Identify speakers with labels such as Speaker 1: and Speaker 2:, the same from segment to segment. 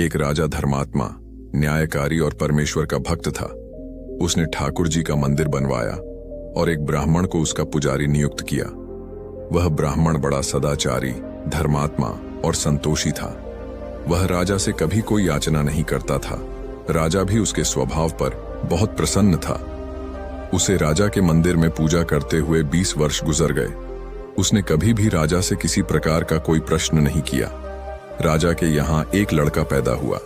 Speaker 1: एक राजा धर्मात्मा, न्यायकारी और परमेश्वर का भक्त था। उसने ठाकुर जी का मंदिर बनवाया और एक ब्राह्मण को उसका पुजारी नियुक्त किया। वह ब्राह्मण बड़ा सदाचारी, धर्मात्मा और संतोषी था। वह राजा से कभी कोई याचना नहीं करता था। राजा भी उसके स्वभाव पर बहुत प्रसन्न था। उसे राजा के मंदिर में पूजा करते हुए 20 वर्ष गुजर गए। उसने कभी भी राजा से किसी प्रकार का कोई प्रश्न नहीं किया। राजा के यहाँ एक लड़का पैदा हुआ।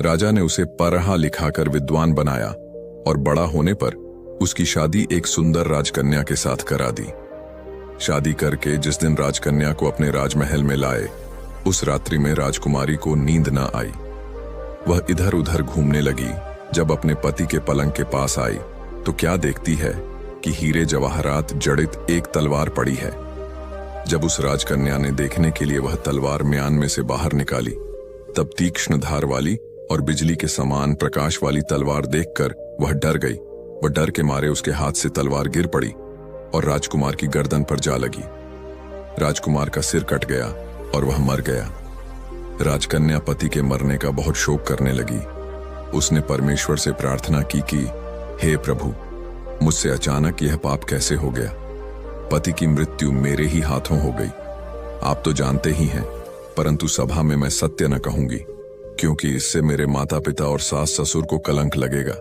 Speaker 1: राजा ने उसे पढ़ा लिखाकर विद्वान बनाया और बड़ा होने पर उसकी शादी एक सुंदर राजकन्या के साथ करा दी। शादी करके जिस दिन राजकन्या को अपने राजमहल में लाए, उस रात्रि में राजकुमारी को नींद न आई। वह इधर उधर घूमने लगी। जब अपने पति के पलंग के पास आई तो क्या देखती है कि हीरे जवाहरात जड़ित एक तलवार पड़ी है। जब उस राजकन्या ने देखने के लिए वह तलवार म्यान में से बाहर निकाली, तब तीक्ष्ण धार वाली और बिजली के समान प्रकाश वाली तलवार देखकर वह डर गई। वह डर के मारे उसके हाथ से तलवार गिर पड़ी और राजकुमार की गर्दन पर जा लगी। राजकुमार का सिर कट गया और वह मर गया। राजकन्या पति के मरने का बहुत शोक करने लगी। उसने परमेश्वर से प्रार्थना की कि हे प्रभु, मुझसे अचानक यह पाप कैसे हो गया। पति की मृत्यु मेरे ही हाथों हो गई। आप तो जानते ही हैं, परंतु सभा में मैं सत्य न कहूंगी, क्योंकि इससे मेरे माता पिता और सास ससुर को कलंक लगेगा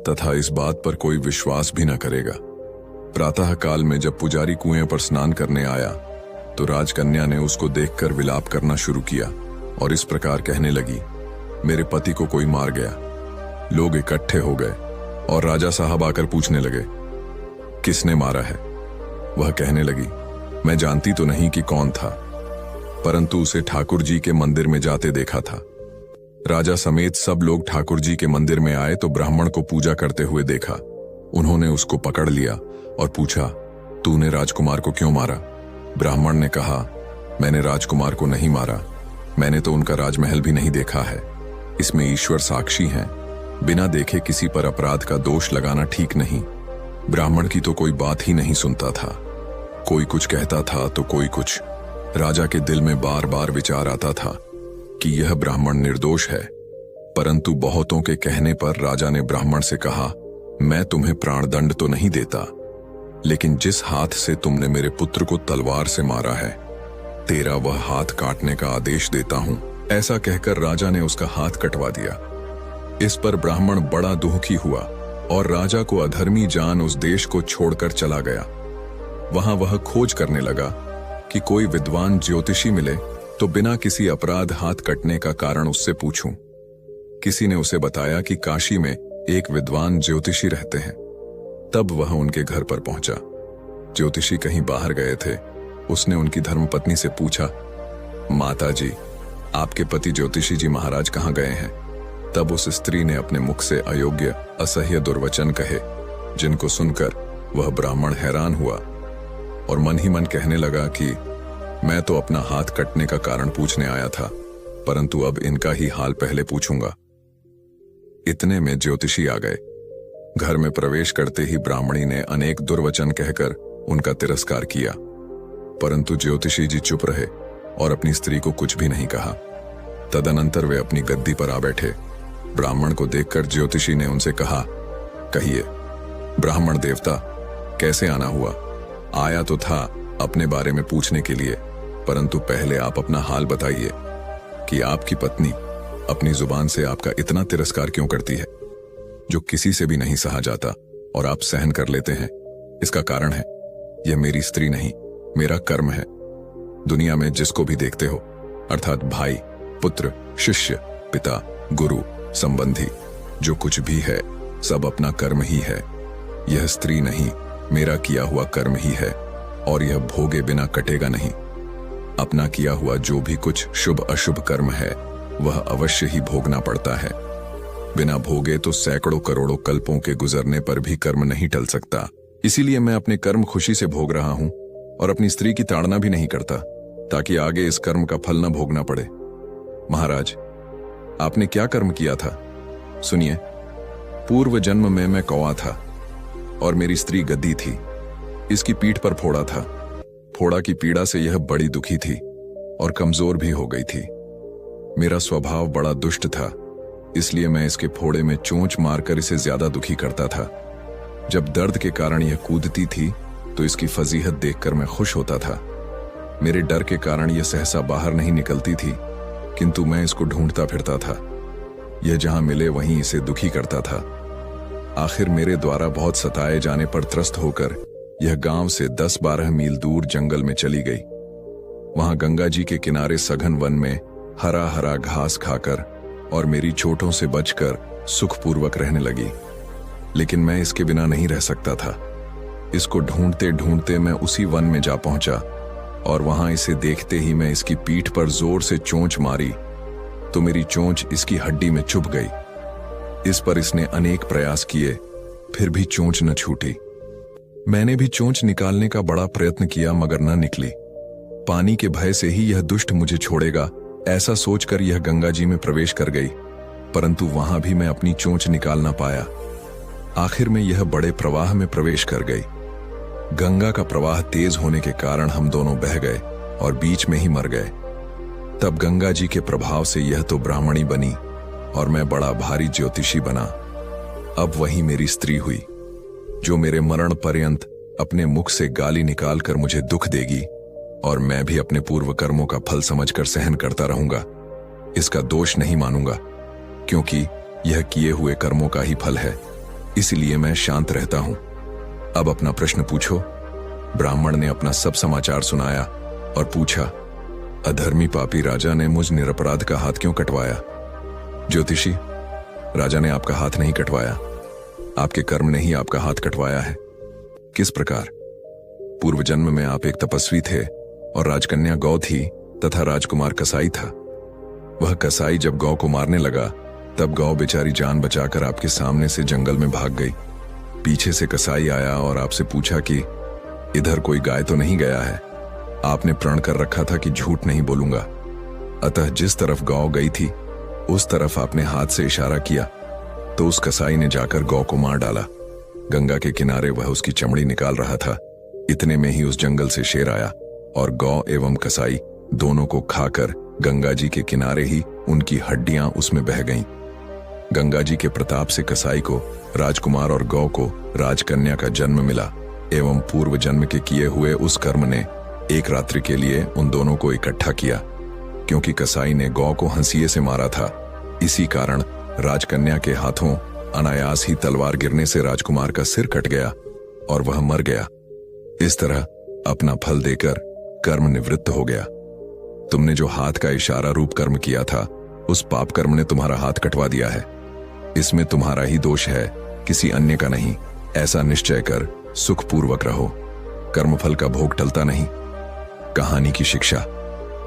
Speaker 1: तथा इस बात पर कोई विश्वास भी न करेगा। प्रातः काल में जब पुजारी कुएं पर स्नान करने आया तो राजकन्या ने उसको देखकर विलाप करना शुरू किया और इस प्रकार कहने लगी, मेरे पति को कोई मार गया। लोग इकट्ठे हो गए और राजा साहब आकर पूछने लगे, किसने मारा है। वह कहने लगी, मैं जानती तो नहीं कि कौन था, परंतु उसे ठाकुर जी के मंदिर में जाते देखा था। राजा समेत सब लोग ठाकुर जी के मंदिर में आए तो ब्राह्मण को पूजा करते हुए देखा। उन्होंने उसको पकड़ लिया और पूछा, तूने राजकुमार को क्यों मारा। ब्राह्मण ने कहा, मैंने राजकुमार को नहीं मारा, मैंने तो उनका राजमहल भी नहीं देखा है। इसमें ईश्वर साक्षी हैं। बिना देखे किसी पर अपराध का दोष लगाना ठीक नहीं। ब्राह्मण की तो कोई बात ही नहीं सुनता था। कोई कुछ कहता था तो कोई कुछ। राजा के दिल में बार बार विचार आता था कि यह ब्राह्मण निर्दोष है, परंतु बहुतों के कहने पर राजा ने ब्राह्मण से कहा, मैं तुम्हें प्राणदंड तो नहीं देता, लेकिन जिस हाथ से तुमने मेरे पुत्र को तलवार से मारा है, तेरा वह हाथ काटने का आदेश देता हूं। ऐसा कहकर राजा ने उसका हाथ कटवा दिया। इस पर ब्राह्मण बड़ा दुखी हुआ और राजा को अधर्मी जान उस देश को छोड़कर चला गया। वहां वह खोज करने लगा कि कोई विद्वान ज्योतिषी मिले तो बिना किसी अपराध हाथ कटने का कारण उससे पूछूं। किसी ने उसे बताया कि काशी में एक विद्वान ज्योतिषी रहते हैं। तब वह उनके घर पर पहुंचा। ज्योतिषी कहीं बाहर गए थे। उसने उनकी धर्मपत्नी से पूछा, माता जी, आपके पति ज्योतिषी जी महाराज कहाँ गए हैं। तब उस स्त्री ने अपने मुख से अयोग्य असह्य दुर्वचन कहे, जिनको सुनकर वह ब्राह्मण हैरान हुआ और मन ही मन कहने लगा कि मैं तो अपना हाथ कटने का कारण पूछने आया था, परंतु अब इनका ही हाल पहले पूछूंगा। इतने में ज्योतिषी आ गए। घर में प्रवेश करते ही ब्राह्मणी ने अनेक दुर्वचन कहकर उनका तिरस्कार किया, परंतु ज्योतिषी जी चुप रहे और अपनी स्त्री को कुछ भी नहीं कहा। तदनंतर वे अपनी गद्दी पर आ बैठे। ब्राह्मण को देखकर ज्योतिषी ने उनसे कहा, कहिए ब्राह्मण देवता, कैसे आना हुआ। आया तो था अपने बारे में पूछने के लिए, परंतु पहले आप अपना हाल बताइए कि आपकी पत्नी अपनी जुबान से आपका इतना तिरस्कार क्यों करती है, जो किसी से भी नहीं सहा जाता और आप सहन कर लेते हैं। इसका कारण है, यह मेरी स्त्री नहीं, मेरा कर्म है। दुनिया में जिसको भी देखते हो, अर्थात भाई, पुत्र, शिष्य, पिता, गुरु, संबंधी, जो कुछ भी है, सब अपना कर्म ही है। यह स्त्री नहीं, मेरा किया हुआ कर्म ही है और यह भोगे बिना कटेगा नहीं। अपना किया हुआ जो भी कुछ शुभ अशुभ कर्म है, वह अवश्य ही भोगना पड़ता है। बिना भोगे तो सैकड़ों करोड़ों कल्पों के गुजरने पर भी कर्म नहीं टल सकता। इसीलिए मैं अपने कर्म खुशी से भोग रहा हूं और अपनी स्त्री की ताड़ना भी नहीं करता, ताकि आगे इस कर्म का फल न भोगना पड़े। महाराज, आपने क्या कर्म किया था, सुनिए। पूर्व जन्म में मैं कौवा था और मेरी स्त्री गद्दी थी। इसकी पीठ पर फोड़ा था। फोड़ा की पीड़ा से यह बड़ी दुखी थी और कमजोर भी हो गई थी। मेरा स्वभाव बड़ा दुष्ट था, इसलिए मैं इसके फोड़े में चोंच मारकर इसे ज्यादा दुखी करता था। जब दर्द के कारण यह कूदती थी तो इसकी फजीहत देखकर मैं खुश होता था। मेरे डर के कारण यह सहसा बाहर नहीं निकलती थी, किंतु मैं इसको ढूंढता फिरता था। यह जहां मिले वहीं इसे दुखी करता था। आखिर मेरे द्वारा बहुत सताए जाने पर त्रस्त होकर यह गांव से 10-12 मील दूर जंगल में चली गई। वहां गंगा जी के किनारे सघन वन में हरा हरा घास खाकर और मेरी चोटों से बचकर सुखपूर्वक रहने लगी। लेकिन मैं इसके बिना नहीं रह सकता था। इसको ढूंढते ढूंढते मैं उसी वन में जा पहुंचा और वहां इसे देखते ही मैं इसकी पीठ पर जोर से चोंच मारी तो मेरी चोंच इसकी हड्डी में चुभ गई। इस पर इसने अनेक प्रयास किए, फिर भी चोंच न छूटी। मैंने भी चोंच निकालने का बड़ा प्रयत्न किया मगर न निकली। पानी के भय से ही यह दुष्ट मुझे छोड़ेगा ऐसा सोचकर यह गंगा जी में प्रवेश कर गई, परंतु वहां भी मैं अपनी चोंच निकाल न पाया। आखिर में यह बड़े प्रवाह में प्रवेश कर गई। गंगा का प्रवाह तेज होने के कारण हम दोनों बह गए और बीच में ही मर गए। तब गंगा जी के प्रभाव से यह तो ब्राह्मणी बनी और मैं बड़ा भारी ज्योतिषी बना। अब वही मेरी स्त्री हुई, जो मेरे मरण पर्यंत अपने मुख से गाली निकालकर मुझे दुख देगी और मैं भी अपने पूर्व कर्मों का फल समझकर सहन करता रहूंगा। इसका दोष नहीं मानूंगा, क्योंकि यह किए हुए कर्मों का ही फल है, इसलिए मैं शांत रहता हूं। अब अपना प्रश्न पूछो। ब्राह्मण ने अपना सब समाचार सुनाया और पूछा, अधर्मी पापी राजा ने मुझ निरपराध का हाथ क्यों कटवाया? ज्योतिषी, राजा ने आपका हाथ नहीं कटवाया, आपके कर्म ने ही आपका हाथ कटवाया है। किस प्रकार? पूर्व जन्म में आप एक तपस्वी थे और राजकन्या गौ थी तथा राजकुमार कसाई था। वह कसाई जब गौ को मारने लगा तब गौ बेचारी जान बचाकर आपके सामने से जंगल में भाग गई। पीछे से कसाई आया और आपसे पूछा कि इधर कोई गाय तो नहीं गया है। आपने प्रण कर रखा था कि झूठ नहीं बोलूंगा, अतः जिस तरफ गौ गई थी उस तरफ आपने हाथ से इशारा किया तो उस कसाई ने जाकर गौ को मार डाला। गंगा के किनारे वह उसकी चमड़ी निकाल रहा था। इतने में ही उस जंगल से शेर आया और गौ एवं कसाई दोनों को खाकर गंगा जी के किनारे ही उनकी हड्डियां उसमें बह गईं। गंगा जी के प्रताप से कसाई को राजकुमार और गौ को राजकन्या का जन्म मिला एवं पूर्व जन्म के किए हुए उस कर्म ने एक रात्रि के लिए उन दोनों को इकट्ठा किया। क्योंकि कसाई ने गौ को हंसिए से मारा था, इसी कारण राजकन्या के हाथों अनायास ही तलवार गिरने से राजकुमार का सिर कट गया और वह मर गया। इस तरह अपना फल देकर कर्म निवृत्त हो गया। तुमने जो हाथ का इशारा रूप कर्म किया था, उस पाप कर्म ने तुम्हारा हाथ कटवा दिया है। इसमें तुम्हारा ही दोष है, किसी अन्य का नहीं। ऐसा निश्चय कर सुखपूर्वक रहो। कर्मफल का भोग टलता नहीं। कहानी की शिक्षा।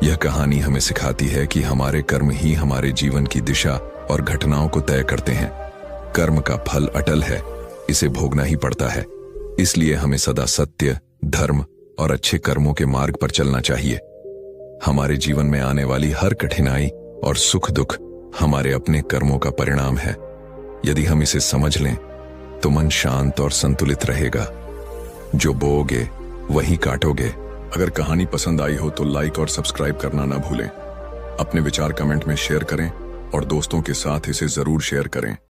Speaker 1: यह कहानी हमें सिखाती है कि हमारे कर्म ही हमारे जीवन की दिशा और घटनाओं को तय करते हैं। कर्म का फल अटल है, इसे भोगना ही पड़ता है। इसलिए हमें सदा सत्य, धर्म और अच्छे कर्मों के मार्ग पर चलना चाहिए। हमारे जीवन में आने वाली हर कठिनाई और सुख दुख हमारे अपने कर्मों का परिणाम है। यदि हम इसे समझ लें तो मन शांत और संतुलित रहेगा। जो बोओगे वही काटोगे। अगर कहानी पसंद आई हो तो लाइक और सब्सक्राइब करना ना भूलें। अपने विचार कमेंट में शेयर करें और दोस्तों के साथ इसे जरूर शेयर करें।